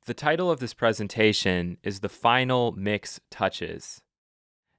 The title of this presentation is The Final Mix Touches.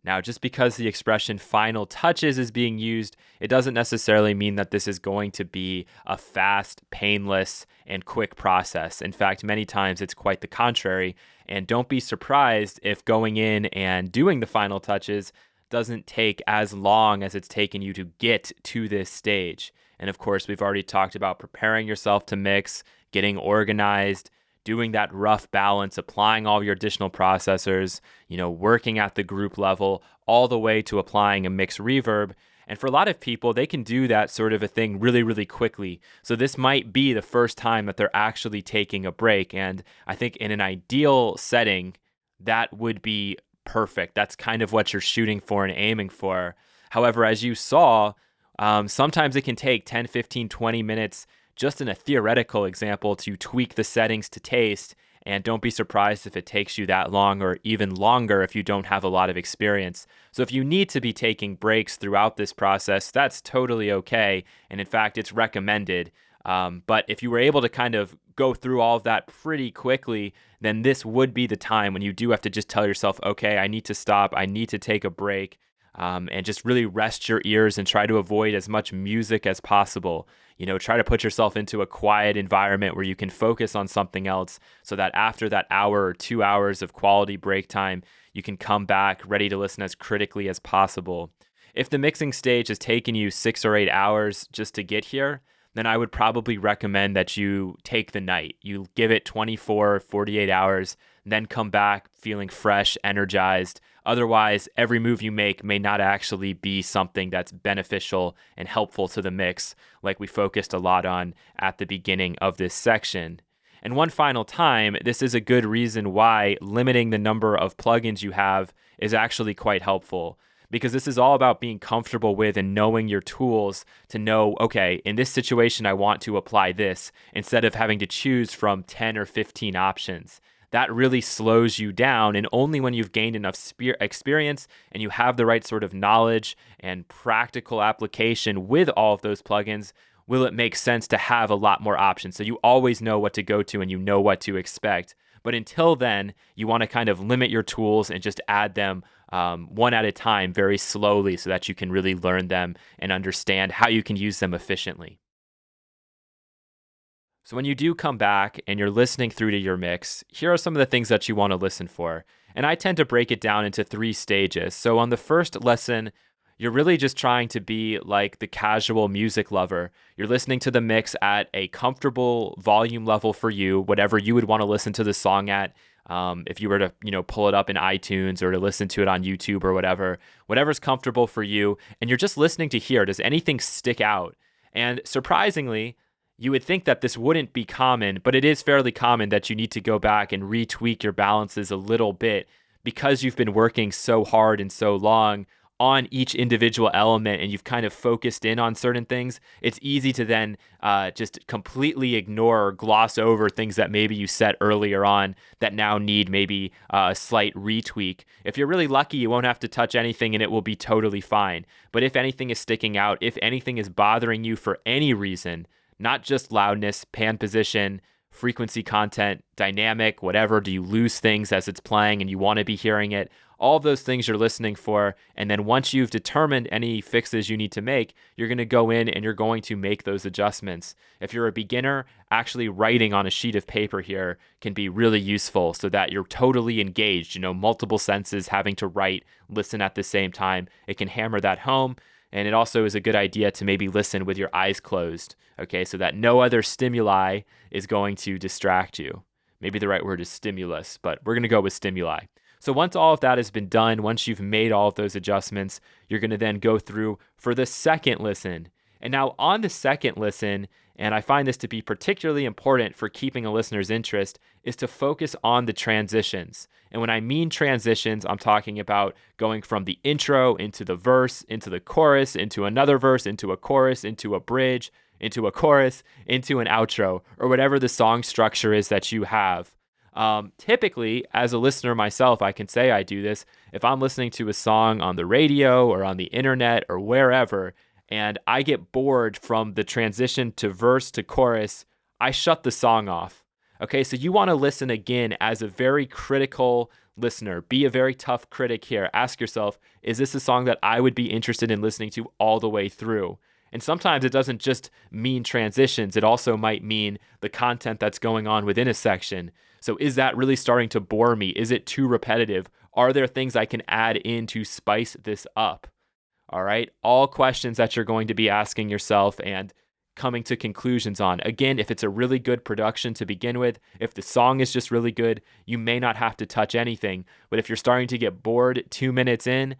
Now, just because the expression final touches is being used, it doesn't necessarily mean that this is going to be a fast, painless, and quick process. In fact, many times it's quite the contrary. And don't be surprised if going in and doing the final touches doesn't take as long as it's taken you to get to this stage. And of course, we've already talked about preparing yourself to mix, getting organized, doing that rough balance, applying all your additional processors, working at the group level, all the way to applying a mix reverb. And for a lot of people, they can do that sort of a thing really, really quickly. So this might be the first time that they're actually taking a break. And I think in an ideal setting, that would be perfect. That's kind of what you're shooting for and aiming for. However, as you saw, sometimes it can take 10, 15, 20 minutes just in a theoretical example to tweak the settings to taste, and don't be surprised if it takes you that long or even longer if you don't have a lot of experience. So if you need to be taking breaks throughout this process, that's totally okay, and in fact, it's recommended. But if you were able to kind of go through all of that pretty quickly, then this would be the time when you do have to just tell yourself, okay, I need to stop, I need to take a break, and just really rest your ears and try to avoid as much music as possible. Try to put yourself into a quiet environment where you can focus on something else so that after that hour or 2 hours of quality break time, you can come back ready to listen as critically as possible. If the mixing stage has taken you 6 or 8 hours just to get here, then I would probably recommend that you take the night. You give it 24, 48 hours, then come back feeling fresh, energized. Otherwise, every move you make may not actually be something that's beneficial and helpful to the mix, like we focused a lot on at the beginning of this section. And one final time, this is a good reason why limiting the number of plugins you have is actually quite helpful. Because this is all about being comfortable with and knowing your tools to know, okay, in this situation, I want to apply this instead of having to choose from 10 or 15 options. That really slows you down. And only when you've gained enough experience and you have the right sort of knowledge and practical application with all of those plugins will it make sense to have a lot more options. So you always know what to go to and you know what to expect. But until then, you want to kind of limit your tools and just add them one at a time very slowly so that you can really learn them and understand how you can use them efficiently. So when you do come back and you're listening through to your mix, here are some of the things that you want to listen for. And I tend to break it down into 3 stages. So on the first listen, you're really just trying to be like the casual music lover. You're listening to the mix at a comfortable volume level for you, whatever you would want to listen to the song at. If you were to, pull it up in iTunes or to listen to it on YouTube or whatever's comfortable for you. And you're just listening to hear, does anything stick out? And surprisingly, you would think that this wouldn't be common, but it is fairly common that you need to go back and retweak your balances a little bit because you've been working so hard and so long on each individual element and you've kind of focused in on certain things. It's easy to then just completely ignore or gloss over things that maybe you set earlier on that now need maybe a slight retweak. If you're really lucky, you won't have to touch anything and it will be totally fine. But if anything is sticking out, if anything is bothering you for any reason, not just loudness, pan position, frequency content, dynamic, whatever, do you lose things as it's playing and you want to be hearing it? All of those things you're listening for. And then once you've determined any fixes you need to make, you're going to go in and you're going to make those adjustments. If you're a beginner, actually writing on a sheet of paper here can be really useful so that you're totally engaged, multiple senses having to write, listen at the same time. It can hammer that home. And it also is a good idea to maybe listen with your eyes closed, okay, so that no other stimuli is going to distract you. Maybe the right word is stimulus, but we're going to go with stimuli. So once all of that has been done, once you've made all of those adjustments, you're going to then go through for the second listen. And now on the second listen, and I find this to be particularly important for keeping a listener's interest, is to focus on the transitions. And when I mean transitions, I'm talking about going from the intro into the verse, into the chorus, into another verse, into a chorus, into a bridge, into a chorus, into an outro, or whatever the song structure is that you have. Typically, as a listener myself, I can say I do this. If I'm listening to a song on the radio or on the internet or wherever, and I get bored from the transition to verse to chorus, I shut the song off. Okay, so you want to listen again as a very critical listener. Be a very tough critic here. Ask yourself, is this a song that I would be interested in listening to all the way through? And sometimes it doesn't just mean transitions, it also might mean the content that's going on within a section. So is that really starting to bore me? Is it too repetitive? Are there things I can add in to spice this up? All right. All questions that you're going to be asking yourself and coming to conclusions on. Again, if it's a really good production to begin with, if the song is just really good, you may not have to touch anything. But if you're starting to get bored 2 minutes in,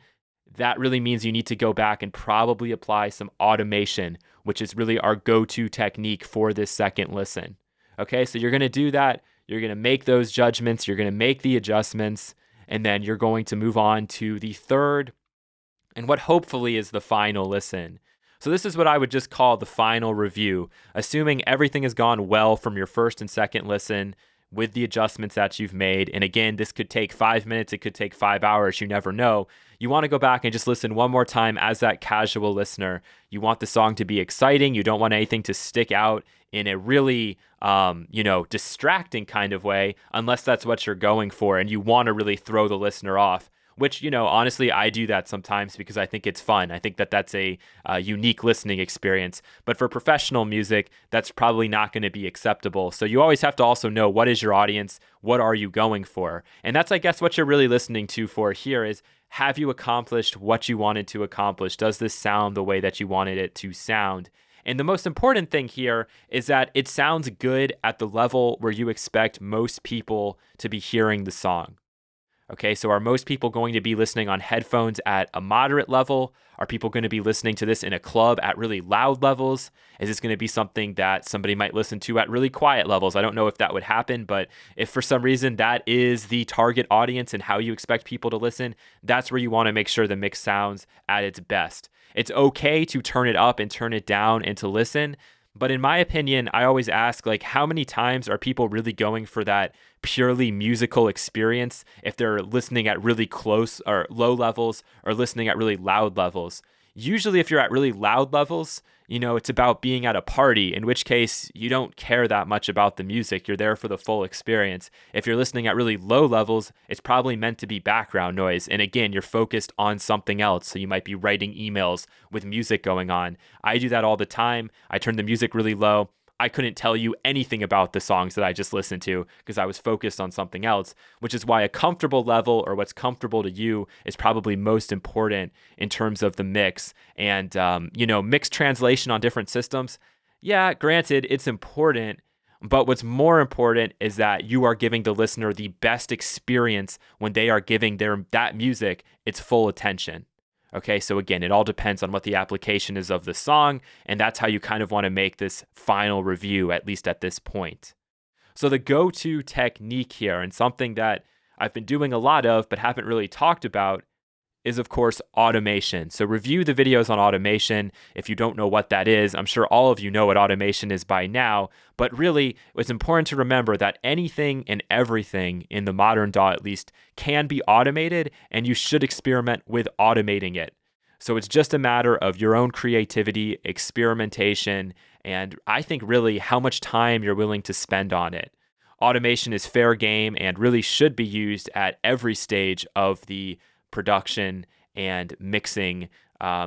that really means you need to go back and probably apply some automation, which is really our go-to technique for this second listen. Okay, so you're going to do that. You're going to make those judgments. You're going to make the adjustments. And then you're going to move on to the third and what hopefully is the final listen. So this is what I would just call the final review, assuming everything has gone well from your first and second listen with the adjustments that you've made. And again, this could take 5 minutes, it could take 5 hours, you never know. You want to go back and just listen one more time as that casual listener. You want the song to be exciting. You don't want anything to stick out in a really, distracting kind of way, unless that's what you're going for and you want to really throw the listener off. Which, honestly, I do that sometimes because I think it's fun. I think that that's a unique listening experience. But for professional music, that's probably not going to be acceptable. So you always have to also know, what is your audience? What are you going for? And that's, I guess, what you're really listening to for here is, have you accomplished what you wanted to accomplish? Does this sound the way that you wanted it to sound? And the most important thing here is that it sounds good at the level where you expect most people to be hearing the song. Okay, so are most people going to be listening on headphones at a moderate level? Are people going to be listening to this in a club at really loud levels? Is this going to be something that somebody might listen to at really quiet levels? I don't know if that would happen, but if for some reason that is the target audience and how you expect people to listen, that's where you want to make sure the mix sounds at its best. It's okay to turn it up and turn it down and to listen. But in my opinion, I always ask, how many times are people really going for that purely musical experience if they're listening at really close or low levels or listening at really loud levels? Usually, if you're at really loud levels, it's about being at a party, in which case you don't care that much about the music. You're there for the full experience. If you're listening at really low levels, it's probably meant to be background noise. And again, you're focused on something else. So you might be writing emails with music going on. I do that all the time. I turn the music really low. I couldn't tell you anything about the songs that I just listened to because I was focused on something else, which is why a comfortable level, or what's comfortable to you, is probably most important in terms of the mix. And, mixed translation on different systems. Yeah, granted, it's important, but what's more important is that you are giving the listener the best experience when they are giving that music its full attention. Okay, so again, it all depends on what the application is of the song, and that's how you kind of want to make this final review, at least at this point. So the go-to technique here, and something that I've been doing a lot of but haven't really talked about, is of course automation. So review the videos on automation. If you don't know what that is, I'm sure all of you know what automation is by now, but really it's important to remember that anything and everything in the modern DAW at least can be automated, and you should experiment with automating it. So it's just a matter of your own creativity, experimentation, and I think really how much time you're willing to spend on it. Automation is fair game and really should be used at every stage of the production and mixing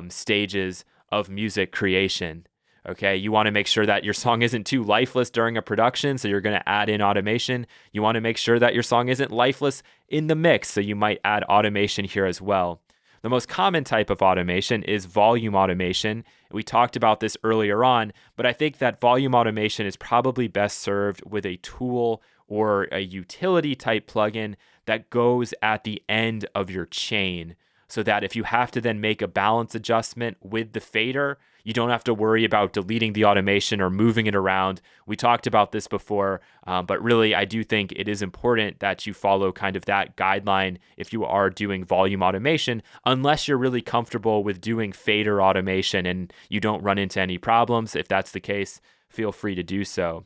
stages of music creation. Okay, you want to make sure that your song isn't too lifeless during a production, so you're going to add in automation. You want to make sure that your song isn't lifeless in the mix, so you might add automation here as well. The most common type of automation is volume automation. We talked about this earlier on, but I think that volume automation is probably best served with a tool or a utility type plugin that goes at the end of your chain, so that if you have to then make a balance adjustment with the fader, you don't have to worry about deleting the automation or moving it around. We talked about this before, but really I do think it is important that you follow kind of that guideline if you are doing volume automation, unless you're really comfortable with doing fader automation and you don't run into any problems. If that's the case, feel free to do so.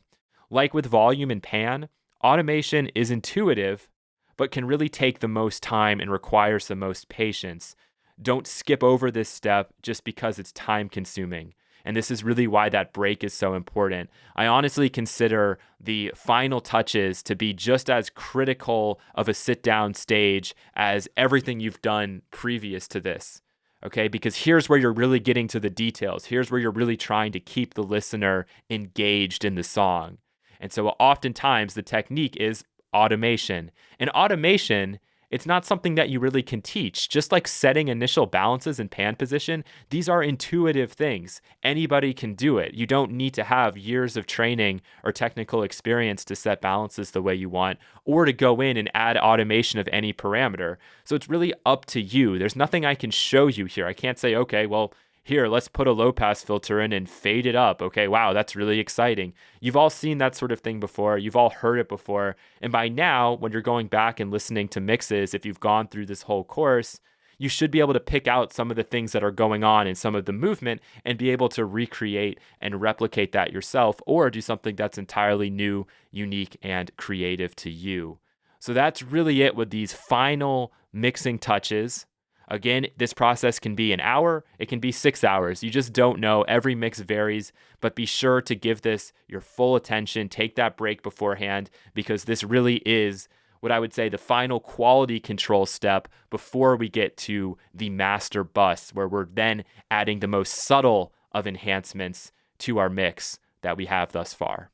Like with volume and pan, automation is intuitive, but can really take the most time and requires the most patience. Don't skip over this step just because it's time consuming. And this is really why that break is so important. I honestly consider the final touches to be just as critical of a sit down stage as everything you've done previous to this. Okay, because here's where you're really getting to the details. Here's where you're really trying to keep the listener engaged in the song. And so oftentimes the technique is automation. And automation, it's not something that you really can teach. Just like setting initial balances and pan position, these are intuitive things. Anybody can do it. You don't need to have years of training or technical experience to set balances the way you want, or to go in and add automation of any parameter. So it's really up to you. There's nothing I can show you here. I can't say, okay, well, here, let's put a low pass filter in and fade it up. Okay, wow, that's really exciting. You've all seen that sort of thing before. You've all heard it before. And by now, when you're going back and listening to mixes, if you've gone through this whole course, you should be able to pick out some of the things that are going on in some of the movement and be able to recreate and replicate that yourself, or do something that's entirely new, unique, and creative to you. So that's really it with these final mixing touches. Again, this process can be an hour, it can be 6 hours. You just don't know. Every mix varies, but be sure to give this your full attention. Take that break beforehand, because this really is what I would say the final quality control step before we get to the master bus, where we're then adding the most subtle of enhancements to our mix that we have thus far.